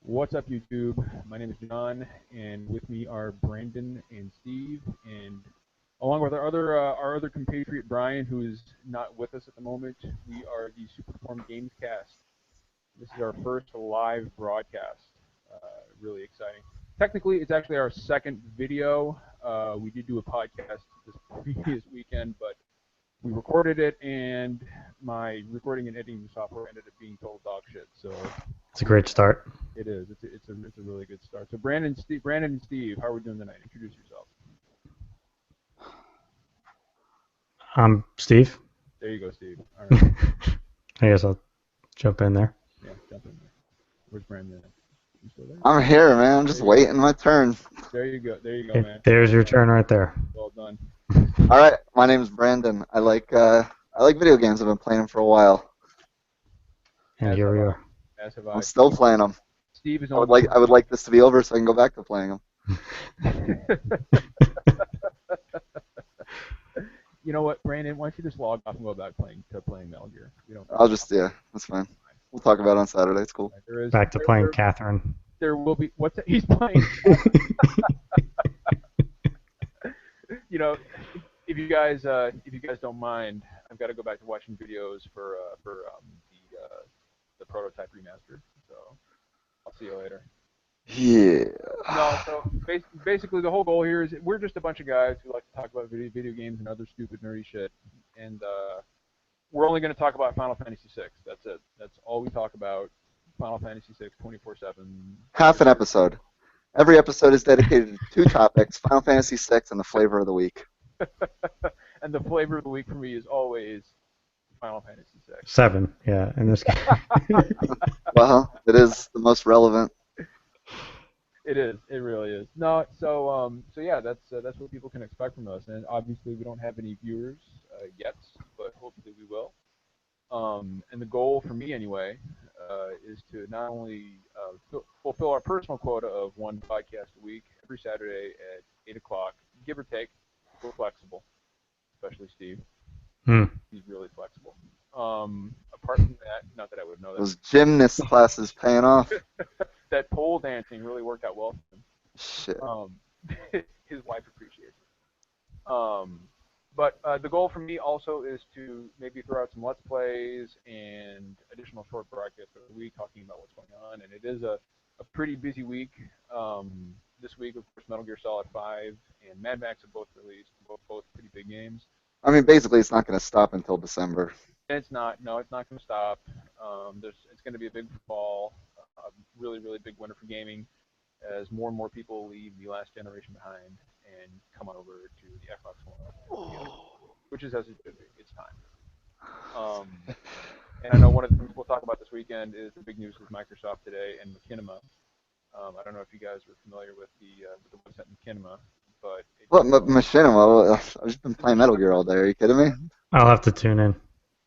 What's up, YouTube? My name is John, and with me are Brandon and Steve, and along with our other compatriot Brian, who is not with us at the moment. We are the Super Deformed Gamescast. This is our first live broadcast. Really exciting. Technically, it's actually our second video. We did do a podcast this previous weekend, but we recorded it, and my recording and editing software ended up being total dog shit. So It's a great start. it is. It's a really good start. So Brandon and Steve, how are we doing tonight? Introduce yourself. I'm Steve. There you go, Steve. All right. I guess I'll jump in there. Yeah, jump in there. Where's Brandon at? You still there? I'm here, man. I'm just waiting my turn. There you go. There you go, Okay, man. there's your turn right there. Well done. All right, my name's Brandon. I like video games. I've been playing them for a while. And As here have we I. are. As have I. I'm still playing them. Steve is I would only. like this to be over so I can go back to playing them. You know what, Brandon? Why don't you just log off and go back to playing Metal Gear? Yeah, that's fine. We'll talk about it on Saturday. It's cool. There is Back to playing Catherine. there will be what's that? He's playing. You know, if you guys don't mind, I've got to go back to watching videos for the prototype remaster. So I'll see you later. Yeah. No, so basically the whole goal here is we're just a bunch of guys who like to talk about video games and other stupid nerdy shit, and we're only going to talk about Final Fantasy VI. That's it. That's all we talk about. Final Fantasy VI, 24/7. Half an episode. Every episode is dedicated to two topics: Final Fantasy VI and the flavor of the week. And the flavor of the week for me is always Final Fantasy VI. 7, yeah. In this case. Well, it is the most relevant. It is. It really is. No. So yeah, that's what people can expect from us. And obviously, we don't have any viewers yet, but hopefully we will. And the goal for me anyway is to not only fulfill our personal quota of one podcast a week every Saturday at 8 o'clock, give or take. We're flexible, especially Steve. He's really flexible. Apart from that, not that I would know that. Those gymnast classes paying off. That pole dancing really worked out well for him. Shit. His wife appreciates it. But the goal for me also is to maybe throw out some Let's Plays and additional short broadcasts over the week talking about what's going on. And it is a pretty busy week. This week, of course, Metal Gear Solid 5 and Mad Max have both released, both pretty big games. I mean, basically, it's not going to stop until December. And it's not. No, it's not going to stop. It's going to be a big fall, really, really big winter for gaming, as more and more people leave the last generation behind and come on over to the Xbox One, which is as it should be. It's time. And I know one of the things we'll talk about this weekend is the big news with Microsoft today and Machinima. I don't know if you guys are familiar with the website Machinima, but What, Machinima? I've just been playing Metal Gear all day. Are you kidding me? I'll have to tune in.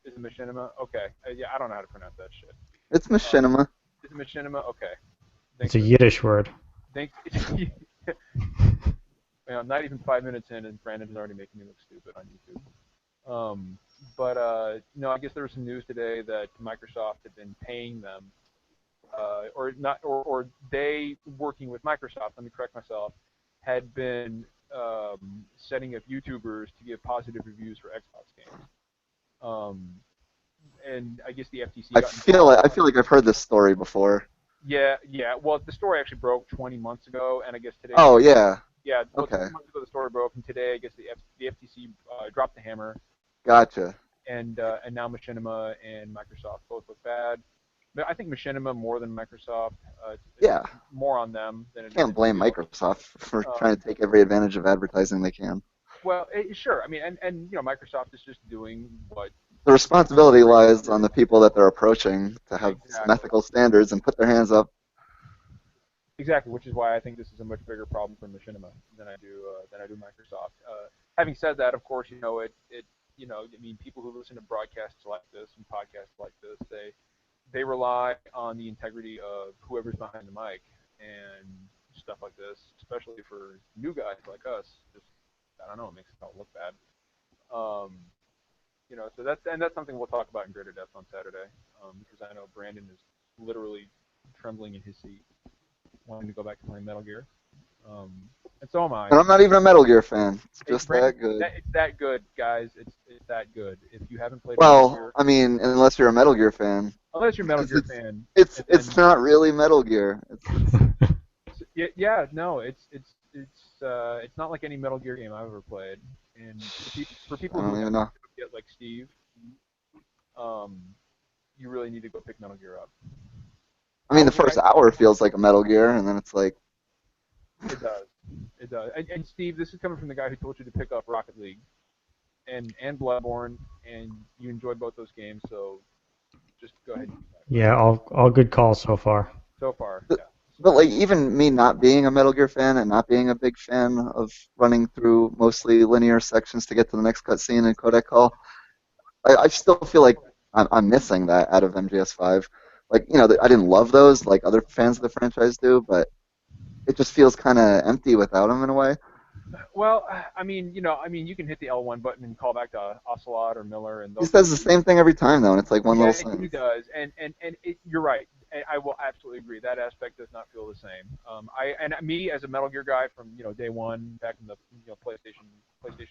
Is it Machinima? Okay. Yeah, I don't know how to pronounce that shit. It's Machinima. Is it Machinima? Okay. It's a Yiddish word. Thanks. Not even 5 minutes in, and Brandon is already making me look stupid on YouTube. I guess there was some news today that Microsoft had been paying them, or they, working with Microsoft, let me correct myself, had been setting up YouTubers to give positive reviews for Xbox games. And I guess the FTC. I feel like I've heard this story before. Yeah. Well, the story actually broke 20 months ago, and I guess today. Oh yeah. Yeah. Well, Okay. 20 months ago the story broke, and today I guess the FTC dropped the hammer. Gotcha. And now Machinima and Microsoft both look bad. But I think Machinima more than Microsoft. Yeah. More on them than it Can't blame Microsoft for trying to take every advantage of advertising they can. Well, sure. I mean, and Microsoft is just doing what. The responsibility lies on the people that they're approaching to have some ethical standards and put their hands up. Exactly, which is why I think this is a much bigger problem for Machinima than I do Microsoft. Having said that, of course, people who listen to broadcasts like this and podcasts like this, they rely on the integrity of whoever's behind the mic and stuff like this, especially for new guys like us. Just, I don't know, it makes it all look bad. So that's something we'll talk about in greater depth on Saturday, because I know Brandon is literally trembling in his seat, wanting to go back to playing Metal Gear. And so am I. And I'm not even a Metal Gear fan. It's just Brandon, that good. it's that good, guys. It's that good. If you haven't played Metal Well, Gear, I mean, unless you're a Metal Gear fan, unless you're a Metal because Gear fan, it's not really Metal Gear. yeah, no, it's not like any Metal Gear game I've ever played. And for I people who don't even haven't know. yet, like Steve, um, you really need to go pick Metal Gear up. I mean, the first hour feels like a Metal Gear, and then it's like. It does. It does. And Steve, this is coming from the guy who told you to pick up Rocket League and Bloodborne, and you enjoyed both those games, so just go ahead and do that. Yeah, all good calls so far. So far, But, yeah. but like even me not being a Metal Gear fan and not being a big fan of running through mostly linear sections to get to the next cutscene in Codec Call, I still feel like I'm missing that out of MGS5. Like, I didn't love those like other fans of the franchise do, but it just feels kind of empty without them in a way. Well, I mean, you can hit the L1 button and call back to Ocelot or Miller, and He they'll. says the same thing every time though, and it's like one little Yeah, he sentence. does, and you're right. I will absolutely agree. That aspect does not feel the same. Me as a Metal Gear guy from day one, back in the PlayStation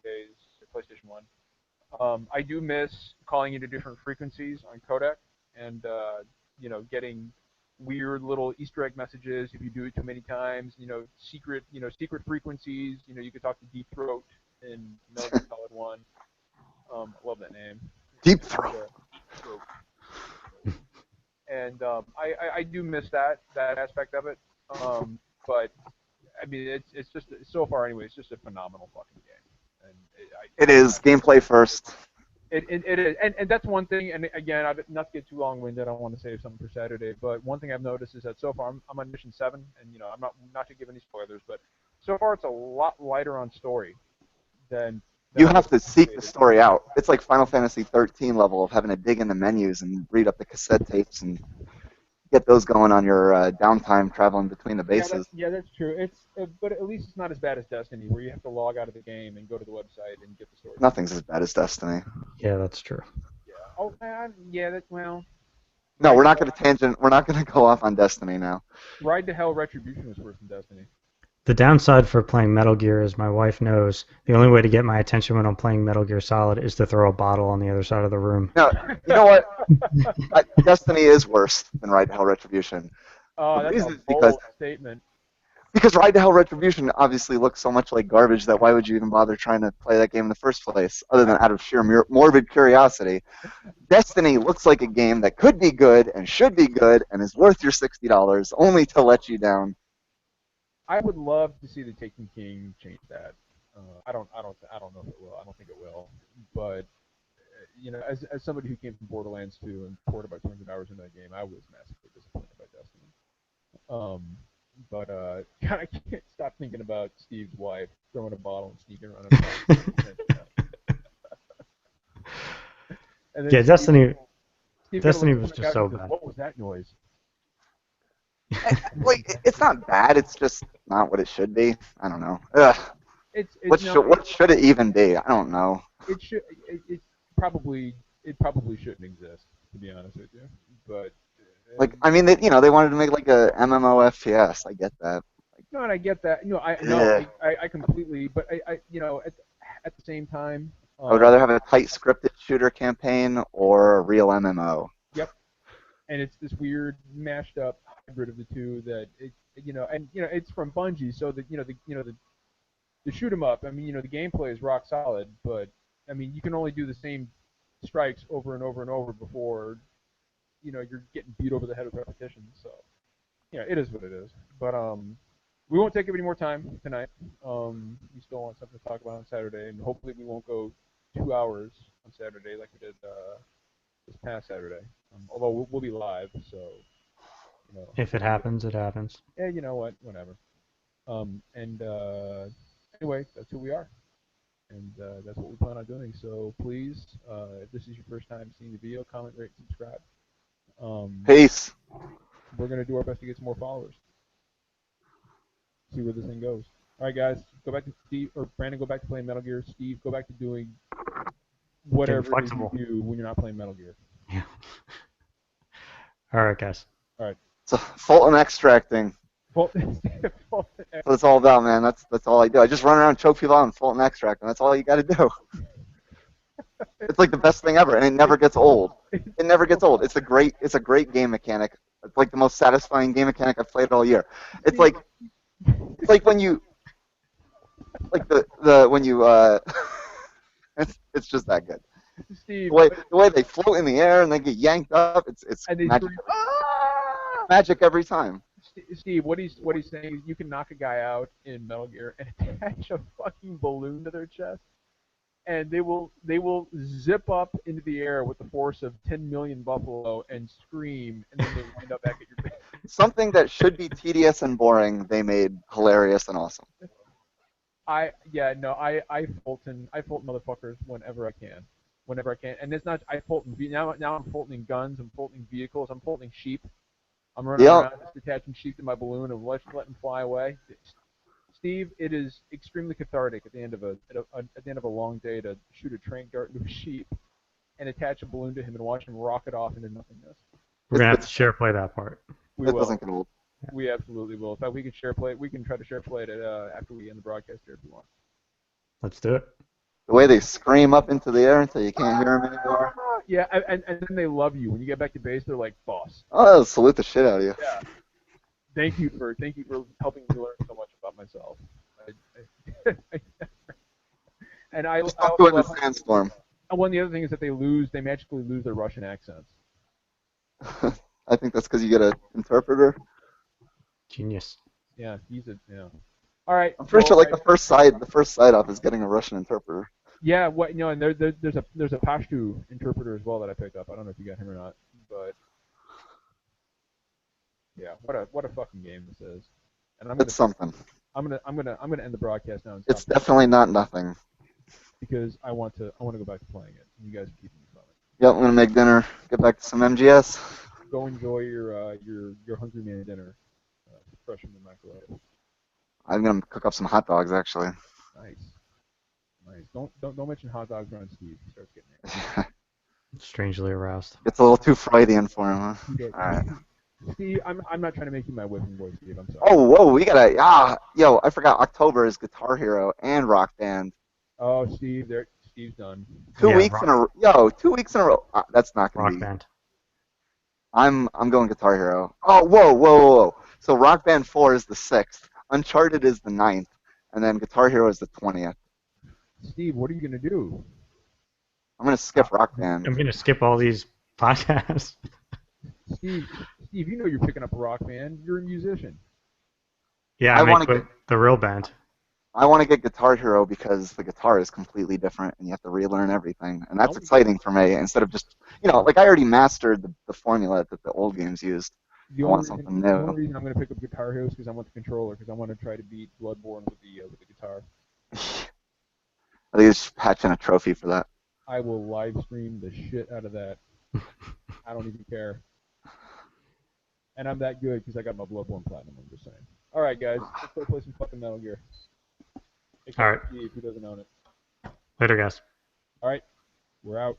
days, PlayStation One. I do miss calling into different frequencies on codec, and getting weird little Easter egg messages if you do it too many times. Secret frequencies. You could talk to Deep Throat in Metal Gear Solid One. I love that name. Deep Throat. And I do miss that aspect of it. But I mean, it's just so far anyway. It's just a phenomenal fucking game. And It is gameplay first. It is, and that's one thing. And again, not to get too long-winded, I don't want to save something for Saturday. But one thing I've noticed is that so far I'm on mission 7, and I'm not to give any spoilers, but so far it's a lot lighter on story than You have to seek the story out. It's like Final Fantasy 13 level of having to dig in the menus and read up the cassette tapes and get those going on your downtime traveling between the bases. Yeah, that's true. But at least it's not as bad as Destiny, where you have to log out of the game and go to the website and get the story. Nothing's as bad as Destiny. Yeah, that's true. Yeah. Oh, yeah. That's well. No, we're not going to tangent. We're not going to go off on Destiny now. Ride to Hell Retribution was worse than Destiny. The downside for playing Metal Gear, as my wife knows, the only way to get my attention when I'm playing Metal Gear Solid is to throw a bottle on the other side of the room. No, you know what? Destiny is worse than Ride to Hell Retribution. Oh, that's a bold statement. Because Ride to Hell Retribution obviously looks so much like garbage that why would you even bother trying to play that game in the first place, other than out of sheer morbid curiosity? Destiny looks like a game that could be good and should be good and is worth your $60, only to let you down. I would love to see the Taken King change that. I don't know if it will. I don't think it will. But as somebody who came from Borderlands 2 and poured about 200 hours into that game, I was massively disappointed by Destiny. But God, I can't stop thinking about Steve's wife throwing a bottle and sneaking around. Yeah, Destiny Steve was just so bad. What was that noise? Like, it's not bad. It's just not what it should be. I don't know. Ugh. What should it even be? I don't know. It should. It probably shouldn't exist, to be honest with you. But I mean, they wanted to make like a MMO FPS. I get that. No, and I get that. I completely. But I at the same time, I would rather have a tight scripted shooter campaign or a real MMO. Yep. And it's this weird mashed up hybrid of the two that it's from Bungie, so that the shoot 'em up. I mean, the gameplay is rock solid, but I mean, you can only do the same strikes over and over and over before you're getting beat over the head with repetition. So it is what it is. But we won't take up any more time tonight. We still want something to talk about on Saturday, and hopefully we won't go 2 hours on Saturday like we did this past Saturday. Although we'll be live, so if it happens, it happens. Yeah, you know what? Whatever. Anyway, that's who we are, and that's what we plan on doing. So please, if this is your first time seeing the video, comment, rate, subscribe. Peace. We're gonna do our best to get some more followers. See where this thing goes. All right, guys, go back to Steve or Brandon. Go back to playing Metal Gear. Steve, go back to doing whatever it is you do when you're not playing Metal Gear. Yeah. All right, guys. All right. So Fulton extracting. Fulton, That's what it's all about, man. That's all I do. I just run around, choke people out, and Fulton extract, and that's all you got to do. It's like the best thing ever, and it never gets old. It never gets old. It's a great game mechanic. It's like the most satisfying game mechanic I've played all year. It's like when you like the when you it's just that good. Steve, The way they float in the air and they get yanked up, it's and they magic. scream, "Ah!" Magic every time. Steve, what he's saying is you can knock a guy out in Metal Gear and attach a fucking balloon to their chest, and they will zip up into the air with the force of 10 million buffalo and scream, and then they wind up back at your base. Something that should be tedious and boring, they made hilarious and awesome. I Fulton motherfuckers whenever I can, and it's not I Fulton now I'm Fultoning guns, I'm Fultoning vehicles, I'm Fultoning sheep. I'm running around just attaching sheep to my balloon and letting them fly away. Steve, it is extremely cathartic at the end of a long day to shoot a trank dart into a sheep and attach a balloon to him and watch him rocket off into nothingness. We're gonna have to share play that part. We will. Doesn't get old. We absolutely will. In fact, we can share play. We can try to share play it after we end the broadcast here if you want. Let's do it. The way they scream up into the air until you can't hear them anymore. Yeah, and then they love you when you get back to base. They're like, boss. Oh, they'll salute the shit out of you. Yeah. Thank you for helping me learn so much about myself. And I Just also don't do it in love. a sandstorm. And one of the other things is that they magically lose their Russian accents. I think that's because you get an interpreter. Genius. Yeah, All right. I'm pretty sure like the first side up is getting a Russian interpreter. Yeah, and there's a Pashto interpreter as well that I picked up. I don't know if you got him or not, but yeah, what a fucking game this is. And It's something. I'm gonna end the broadcast now. And It's stop definitely not nothing. because I want to go back to playing it. You guys are keeping me from it. Yep, I'm gonna make dinner. Get back to some MGS. Go enjoy your Hungry Man dinner, fresh from the microwave. I'm gonna cook up some hot dogs actually. Nice. Don't mention hot dogs around Steve. He starts getting angry. Strangely aroused. It's a little too Freudian for him, huh? All right. Steve, I'm not trying to make you my whipping boy, Steve. I'm sorry. Oh, whoa, we gotta yo, I forgot October is Guitar Hero and Rock Band. Oh, Steve's done. 2 Yeah, weeks in a row. 2 weeks in a row. That's not gonna Rock be. Band. I'm going Guitar Hero. Oh, whoa. So Rock Band 4 is the 6th. Uncharted is the 9th. And then Guitar Hero is the 20th. Steve, what are you gonna do? I'm gonna skip Rock Band. I'm gonna skip all these podcasts. Steve, you know you're picking up a rock band. You're a musician. Yeah, I make the real band. I want to get Guitar Hero because the guitar is completely different and you have to relearn everything. And that's exciting for me instead of just, like I already mastered the formula that the old games used. I want something new. The only reason I'm going to pick up Guitar Hero is because I want the controller, because I want to try to beat Bloodborne with the guitar. I think it's patching a trophy for that. I will live stream the shit out of that. I don't even care. And I'm that good because I got my Bloodborne Platinum, I'm just saying. All right, guys. Let's go play some fucking Metal Gear. All right. Steve, who doesn't own it. Later, guys. All right. We're out.